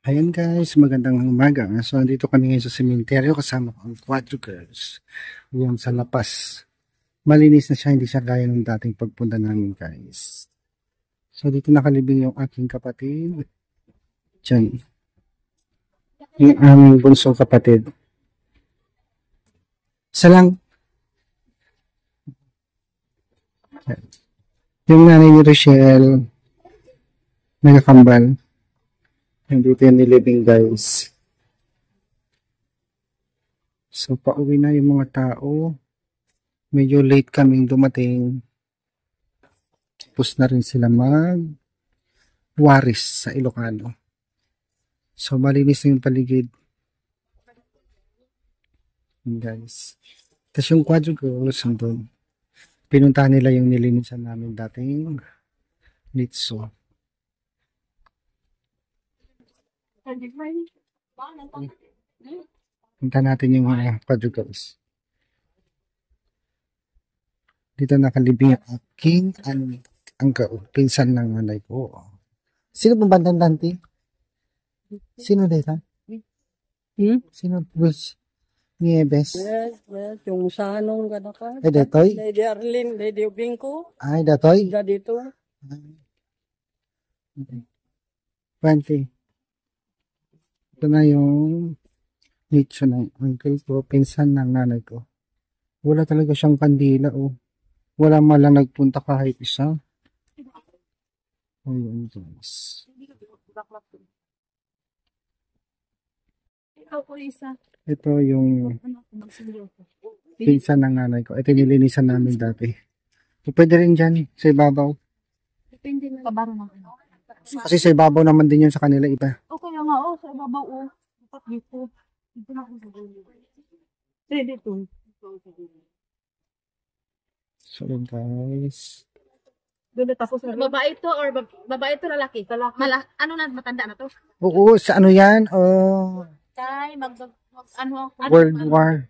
Ayan guys, magandang umaga. So, andito kami ngayon sa sementeryo kasama ko ang Quadro Girls. Yung sa Lapas. Malinis na siya, hindi siya gaya ng dating pagpunta namin guys. So, dito nakalibing yung aking kapatid. Diyan. Yung aming bunsong kapatid. Isa lang. Yung nanay ni Rochelle. Nagkakambal. Nandito yung nilibing guys. So, pauwi na yung mga tao. Medyo late kaming dumating. Tapos na rin sila waris sa Ilocano. So, malinis na yung paligid. Guys. Tapos yung Quadro Girls doon. Pinuntahan nila yung nilinisan namin dating Litso. Punta natin yung mga Quadro Girls. Dito nakalibing ang aking pinsan ng nanay ko. Sino pong bandang Dante? Sino dito? Sino? Which? Nieves? Yes, yung sa anong gana ka? Ay, datoy? Lady Arlene, Lady Ubingko. Ay, datoy? Diga dito. Okay. 20. Ito na yung nicho ng uncle ko, pinsan ng nanay ko. Wala talaga siyang kandila, oh. Wala malang nagpunta kahit isa. Ayun, guys. Ito yung pinsan ng nanay ko. Ito nilinisan namin dati. Pwede rin dyan, sa ibabaw. Depende na. Kabaro na. Kasi sa ibabaw naman din yun sa kanila iba. Okay nga, sa ibabaw, dapat dito. Dito na ako sa gulo. Dito. So, guys. Doon tapos na. Babae ito or babae ito lalaki? Lalaki. Ano na, matanda na to? Oo, sa ano yan? Oh, World War.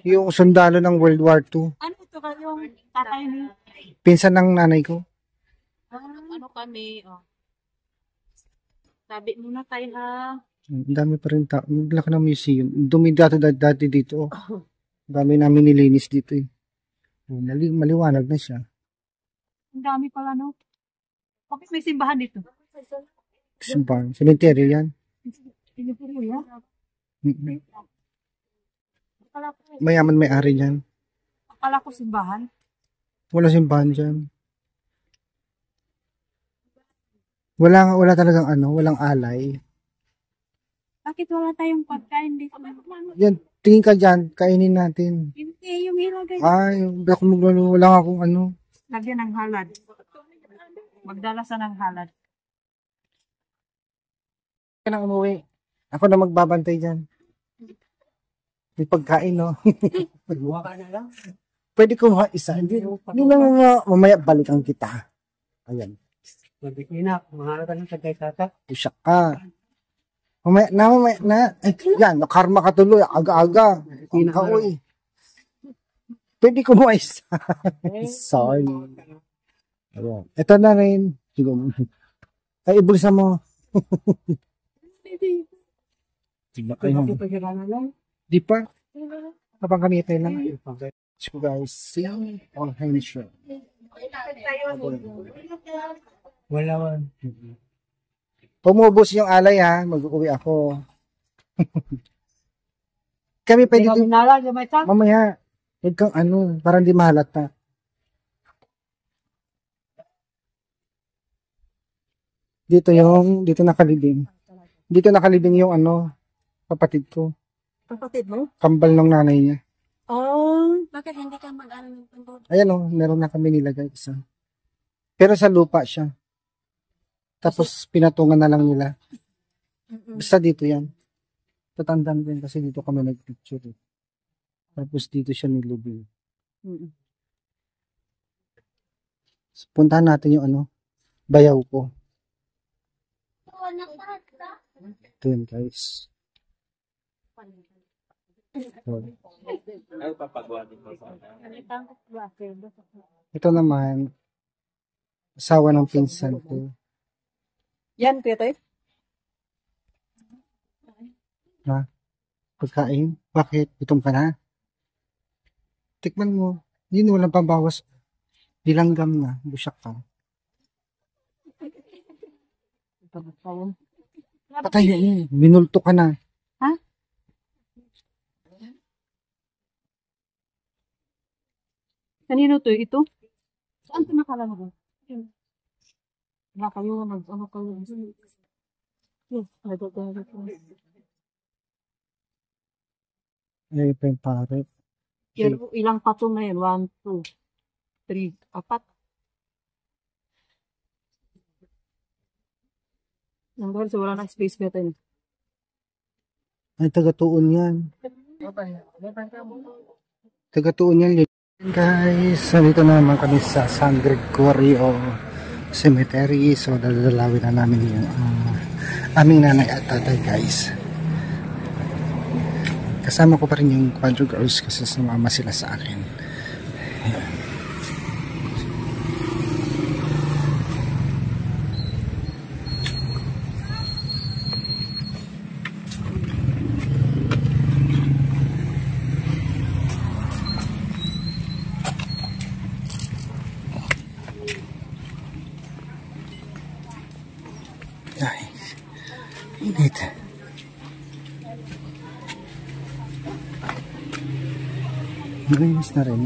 Yung sundalo ng World War II. Ano ito ka yung tatay ni? Pinsan ng nanay ko. Ano kami, Sabi muna tayo ha. Ang dami pa rin tao. Naglaki ng museum. Dumi dati dito. Ang dami namin nilinis dito eh. Maliwanag na siya. Ang dami pala, no? Bakit may simbahan dito? Simbahan. Cemetery yan. Mayaman may-ari dyan. Akala ko simbahan. Wala simbahan dyan. Wala talagang walang alay. Bakit wala tayong pagkain dito? Yan, tingin ka dyan, kainin natin. Hindi, yung ilagay. Ay, wala akong Lagyan ng halad. Magdala sa ng halad. Ka nang umuwi. Ako na magbabantay dyan. May pagkain, no? Pagbuha ka na lang. Pwede kumuha isa. Hindi mamaya balikan kita. Ayan. Mabigyan na. Maharap ka ng sagay tata. Usyak ka. Mamaya na. Ay, yan, nakarma ka tuloy. Aga-aga. Ang kaoy. Pwede kumuha isa. Sorry. Ayan. Ito na rin. Ay, ibulsa mo. Di pa. Kapag kami tayo lang. So guys, see on Henshaw. Wala man. Pumubos yung alay ha, mag-uwi ako. Kami pwede din. Mamaya, huwag kang parang di mahalata. Dito nakalibing. Dito nakalibing yung kapatid ko. Kapatid mo? Kambal ng nanay niya. Bakit hindi ka mag-ano? Ayan meron na kami nilagay isa. Pero sa lupa siya. Tapos pinatungan na lang nila. Basta dito yan. Tatandaan din kasi dito kami nag-picture. Tapos dito siya nilubing. So, puntahan natin yung bayaw ko. Ito yun guys. Ito naman, asawa ng pinsan ko. Yan, Tete? Ha? Pagkain? Bakit? Gutom ka na? Tikman mo. Yun, walang pambawas. Dilanggam na. Busyak ka. Patay na yun. Minulto ka na. Ha? Kanino to? Ito? Saan ito nakalagay? Wala kayo, ano kayo. Yes, Ay, pa yung pare. ilang patong na yan? 1, 2, 3, 4. Nandun, so wala na space ba ito? Ay, taga-tuon yan. Taga-tuon yan. Guys, nandito na naman kami sa San Gregorio Cemetery. So, dalalawin na namin yung aming nanay at tatay, guys. Kasama ko pa rin yung Quadro Girls kasi sumama sila sa akin. Ay, init. Malinis na rin.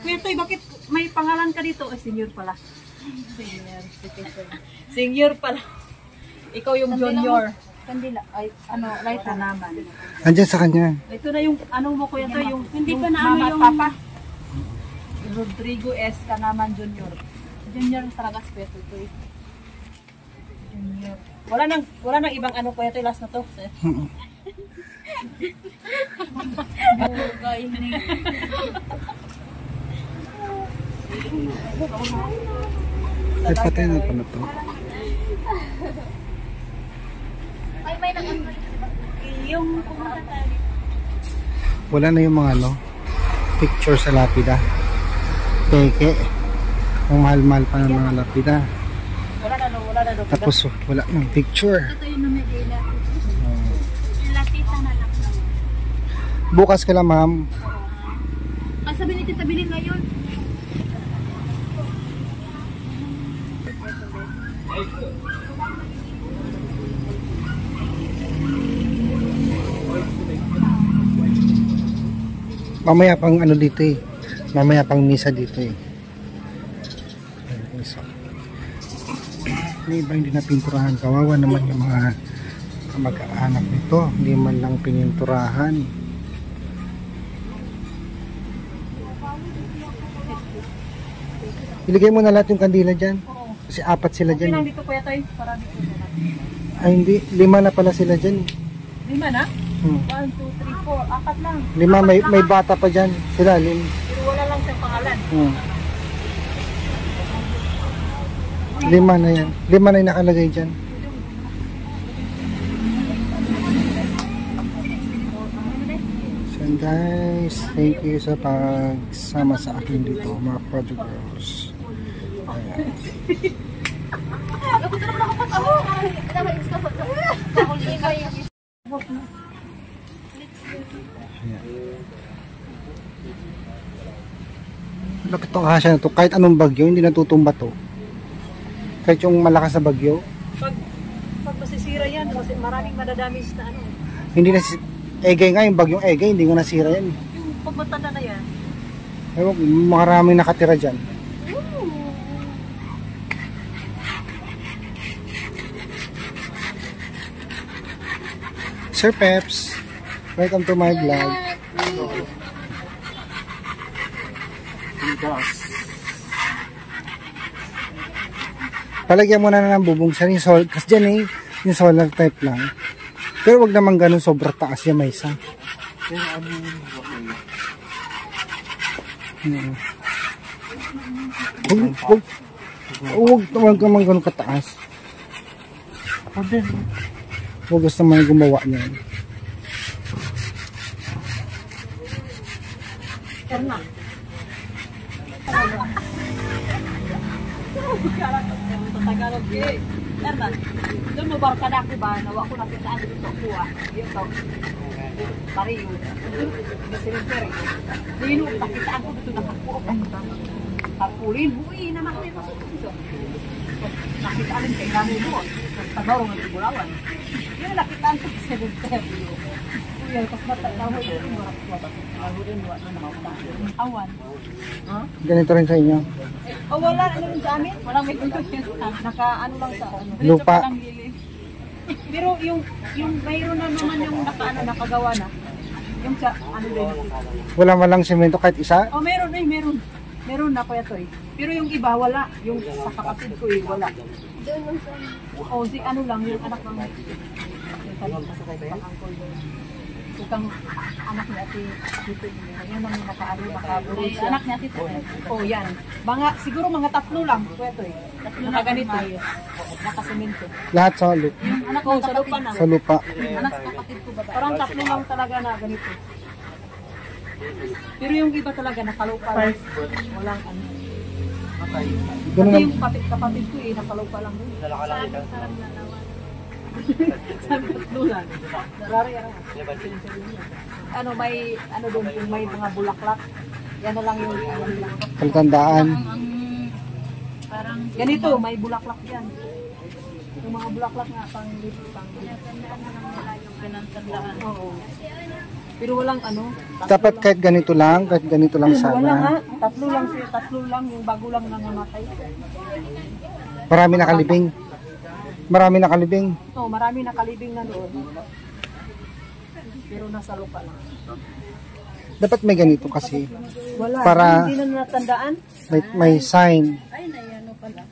Kuya Toy, bakit may pangalan ka dito? Ay, senior pala. Senior pala. Ikaw yung junior. Kandila, ay, light na naman. Andiyan sa kanya. Ito na yung, mo Kuya Toy, yung, Hindi yung pa na mama yung... at papa. Rodrigo S. Kanaman Junior. Junior talaga speto Toy. Junior. Wala nang ibang Kuya Toy, last na to. Ay, patay na pala to. Yung pumunta tayo. Wala na yung mga picture sa lapida. Peke. Ang mahal-mahal pa ng mga lapida. Wala na. Tapos wala ng picture. Ito yung numedila. Latita na lang. Bukas ka lang, ma'am. Sabi ni Tita Bilin ngayon. Mamaya pang dito eh. Mamaya pang misa dito eh. So, may iba hindi na pinturahan. Kawawa naman yung mga kamag-anak nito. Hindi man lang pininturahan. Iligay mo na lahat yung kandila dyan. Kasi 4 sila dyan. Ilang dito Kuya Toy? Para dito na. Ay hindi, 5 na pala sila dyan. 5 na? 1, 2, 3, 4, 4 lang. 5, may bata pa dyan. Sila, Pero wala lang siyang pangalan. 5 na yan. 5 na yung nakalagay dyan. So guys, thank you sa pagsama sa akin dito, mga Quadro Girls. Ayan. Lapit tong hasya na to. Kahit anong bagyo, hindi natutumba to. Kahit yung malakas na bagyo, Pag masisira yan, kasi maraming madadamage na hindi na Egay nga, yung bagyong Egay, hindi ko nasira yan. Yung pagmatanda na yan. Ewan, maraming nakatira dyan. Sir Peps, welcome to my vlog. Palagyan mo na ng bubong sa sol, kasi dyan yung solar type lang. Pero wag naman ganun sobrang taas yung may isa. Huwag naman ganun kataas. Huwag gusto naman gumawa niyan. Tagalog eh. Erman, doon mo barkada ko ba? Nawa ko nakitaan dito ko ah. Yung to. Pariyo. Di cemetery. Dino, nakitaan ko dito nakakuha. Pagpulin, buwi naman ko yung dito. Nakitaan kay kami mo. Tabarong ng Bulawan. Yung nakitaan ko sa cemetery. Kuya, tapos matatawa yung barak ko. Bago rin wala na naman. Awan. Ganito rin sa inyo. O wala, ano rin sa amin? Walang may conditions. Naka ano lang sa ano. Lupa. Pero yung mayroon na naman yung nakagawa na. Yung sa ano din. Walang semento kahit isa. Oh, meron eh, meron. Meron na kuya to eh. Pero yung iba wala. Yung sa kapatid ko eh, wala. O si ano lang, yung anak ng itang anak ni ate dito yun ang nakaano nakaburo siya. Anak ni ate oh yan siguro mga tatlo lang pweto eh nakaganito nakasemento Lahat sa lupa. yung anak ko sa lupa na Sa lupa. anak sa kapatid ko ba parang tatlo lang talaga na ganito pero yung iba talaga nakalupa lang walang ano Ganun kasi lang. yung kapatid ko eh nakalupa lang sarang nalawan sabi tatlo lang ano may ano doon yung may mga bulaklak yan na lang yung ano lang Palatandaan. parang ganito may bulaklak yan yung mga bulaklak nga pang pinantandaan oo pero walang ano Dapat kahit ganito lang wala nga sana. tatlo lang yung bago lang nangamatay Marami nakalibing. oo marami nakalibing na doon pero nasa lupa lang Dapat may ganito kasi. wala Para- hindi na natandaan May sign. ay nayano pala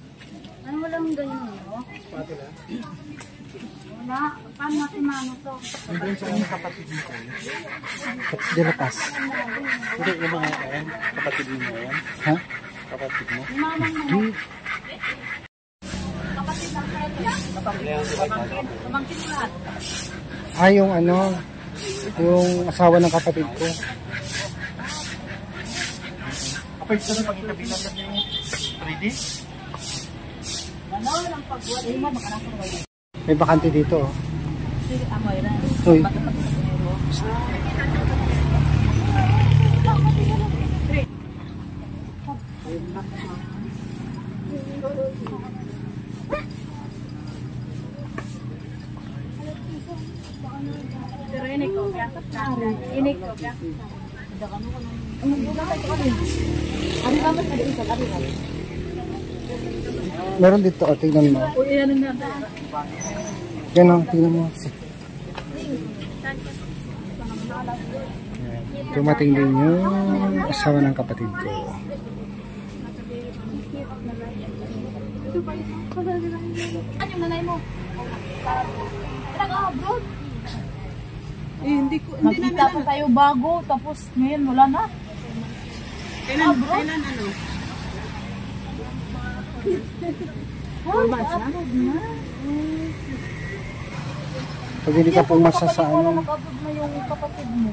ano walang ganyan no wala paano natin mano to De La Paz. Hindi, yung mga yan, kapatid mo na yan. Ha? Kapatid mo. pamangkin lahat Yung ano, yung asawa ng kapatid ko. Kapag sa pagkikabilan na yung 3D? ano lang pagwala mo makanak ko ba May bakante dito. Oh. sige amoy na Uy. pero inik ko kaya inik ko kaya ano naman sa dito kami Meron dito, tingnan mo. o ano na Yan o, tingnan mo. Dumating din yung asawa ng kapatid ko. ano yung nanay mo nag-abroad hindi nakita pa tayo bago tapos ngayon wala na kailan ano 4 months na? Pag hindi ka pumasa sa ano, Nag-abroad na yung kapatid mo.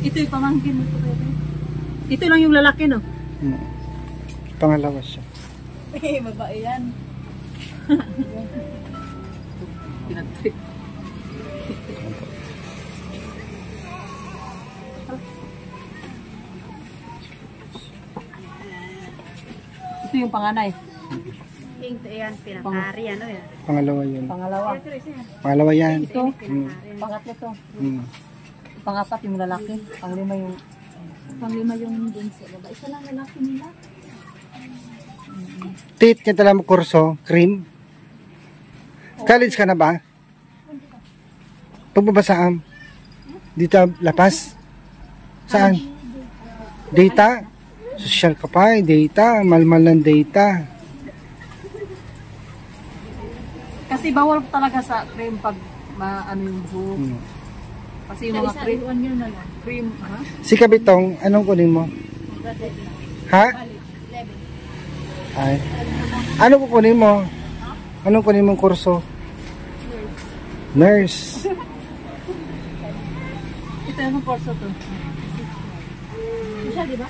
Ito yung pamangkin mo. Ito lang yung lalaki, no? pangalawa siya. Eh, babae yan. Pinag-trip. Ito yung panganay. Ito yan, pinakari, ano yan? Pangalawa yun. Pangalawa. Pangalawa yan. Ito. Pangatlo to. Pangapat yung lalaki. Panglima yung dun sa baba. Isa lang lalaki nila. Tit, kita lang mo kurso, cream. College ka na ba? Pagbabasaan? Dito, Lapas? Saan? Data? Social ka pa, data. Malmal ng data. Kasi bawal talaga sa cream pag ano yung buhok. Kasi yung mga cream, ha? Si Kabitong, anong kunin mo? Ha? Ay. Ano kukunin mo? Anong kunin mong kurso? Nurse. Ito yung kurso to. siya, di ba?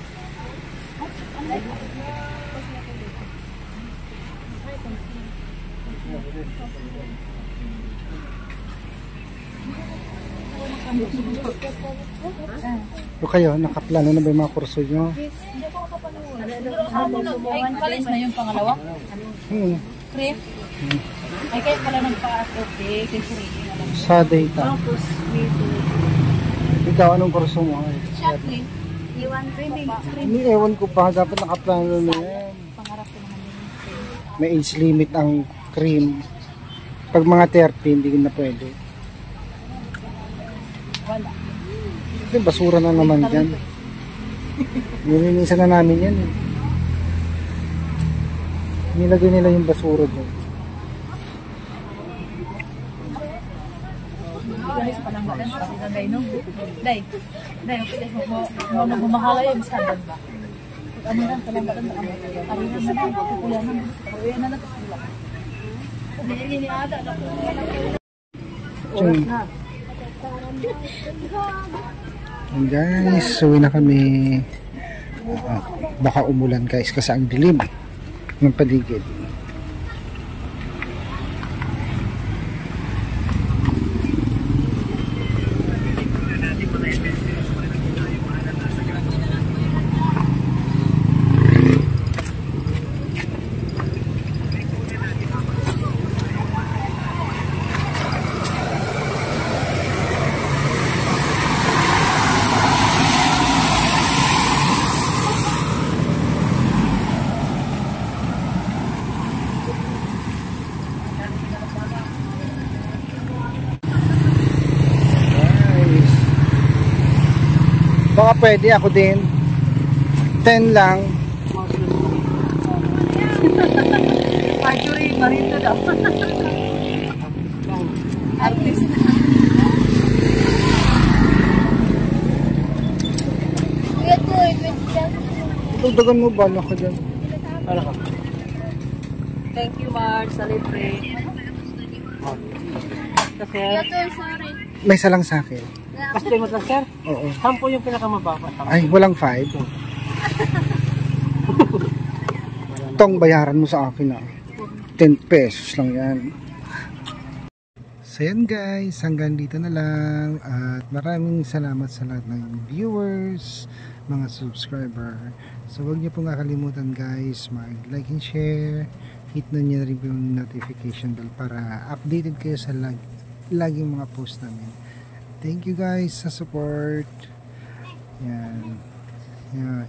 So kayo, nakaplano na ba yung mga kurso nyo? Ay, kalis na yung pangalawa. Cream. Ay, kaya pala nagpa-asote. Kay Serene. Sa data. Tapos, dito. Ikaw, anong kurso mo? Chocolate. Iwan dreaming. Hindi, ewan ko pa. Dapat nakaplano na yan. Pangarap ko naman yun. May age limit ang cream. Pag mga 30, hindi na pwede. Wala. Kasi basura na naman dyan. Nilinisan na namin yan. Nilagay nila yung basura dyan. Guys, palanggalan sa kapitagay, no? Day, mo nang bumahala yung standard ba? Ano lang, palanggalan sa kapitagay. Arinan na lang, kukuyanan. Kukuyanan na lang, tapos bilang. Hindi ada, Oras na. And guys, uwi na kami. Baka umulan guys kasi ang dilim ng paligid. Baka pwede ako din. 10 lang. Marjorie, marito daw. Artist. Dagdagan mo ba ka dyan? Ano ka? Thank you, Mars. Sa libre. Kasi, May isa lang sa akin. kasi mo sir, Oo. 10 yung pinakamababa. Ay, walang 5. Tong bayaran mo sa akin 10 pesos lang yan. So yan guys, hanggang dito na lang. At maraming salamat sa lahat ng viewers, mga subscriber. So huwag niyo pong kakalimutan guys, mag-like and share. Hit na niyo rin po yung notification bell para updated kayo sa laging mga post namin. Thank you guys sa support. Yan.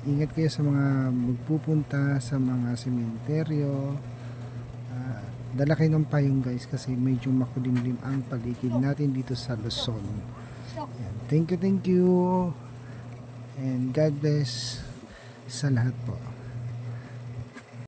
Ingat kayo sa mga magpupunta sa mga sementeryo. Dala kayo ng payong guys kasi medyo makulimlim ang paligid natin dito sa Luzon. Yan. Thank you. And God bless sa lahat po.